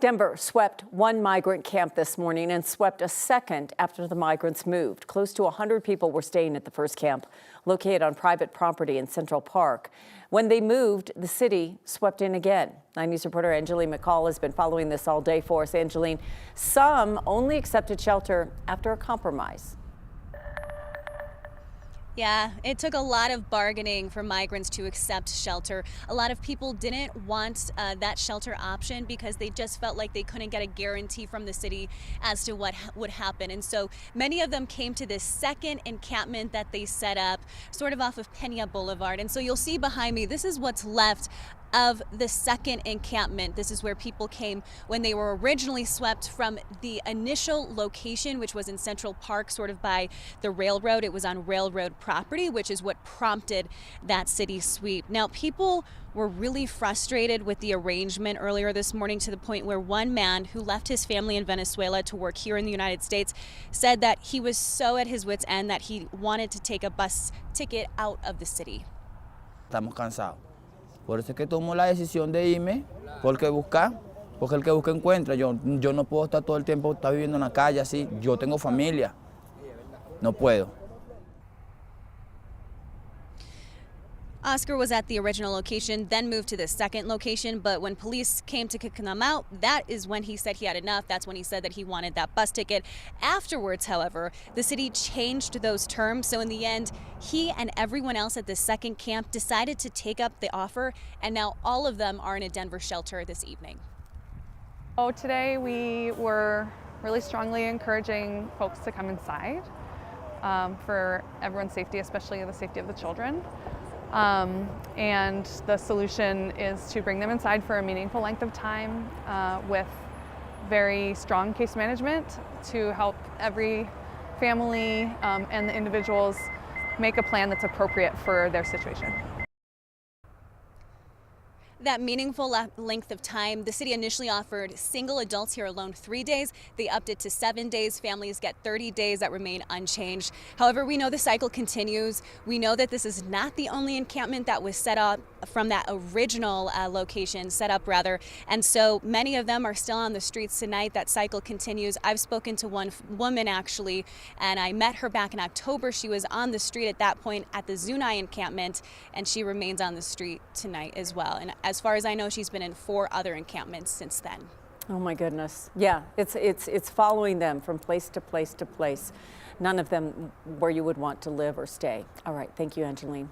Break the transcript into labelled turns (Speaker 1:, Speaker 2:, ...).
Speaker 1: Denver swept one migrant camp this morning and swept a second after the migrants moved. Close to 100 people were staying at the first camp, located on private property in Central Park. When they moved, the city swept in again. 9 News reporter Angeline McCall has been following this all day for us. Angeline, some only accepted shelter after a compromise.
Speaker 2: Yeah, it took a lot of bargaining for migrants to accept shelter. A lot of people didn't want that shelter option because they just felt like they couldn't get a guarantee from the city as to what would happen. And so many of them came to this second encampment that they set up sort of off of Pena Boulevard. And so you'll see behind me, this is what's left of the second encampment. This is where people came when they were originally swept from the initial location, which was in Central Park, sort of by the railroad. It was on railroad property, which is what prompted that city sweep. Now, people were really frustrated with the arrangement earlier this morning, to the point where one man who left his family in Venezuela to work here in the United States said that he was so at his wit's end that he wanted to take a bus ticket out of the city.
Speaker 3: Estamos cansados. Por eso es que tomo la decisión de irme, porque el que busca encuentra. Yo no puedo estar todo el tiempo viviendo en la calle así. Yo tengo familia. No puedo.
Speaker 2: Oscar was at the original location, then moved to the second location, but when police came to kick them out, that is when he said he had enough. That's when he said that he wanted that bus ticket. Afterwards, however, the city changed those terms, so in the end, he and everyone else at the second camp decided to take up the offer, and now all of them are in a Denver shelter this evening.
Speaker 4: Oh, today we were really strongly encouraging folks to come inside for everyone's safety, especially the safety of the children. And the solution is to bring them inside for a meaningful length of time with very strong case management to help every family and the individuals make a plan that's appropriate for their situation.
Speaker 2: That meaningful length of time, the city initially offered single adults here alone 3 days. They upped it to 7 days. Families get 30 days that remain unchanged. However, we know the cycle continues. We know that this is not the only encampment that was set up from that original location, and so many of them are still on the streets tonight. That cycle continues. I've spoken to one woman actually, and I met her back in October. She was on the street at that point at the Zunai encampment, and she remains on the street tonight as well. And as far as I know, she's been in 4 other encampments since then.
Speaker 1: Oh my goodness. Yeah, it's following them from place to place to place. None of them where you would want to live or stay. All right, thank you, Angeline.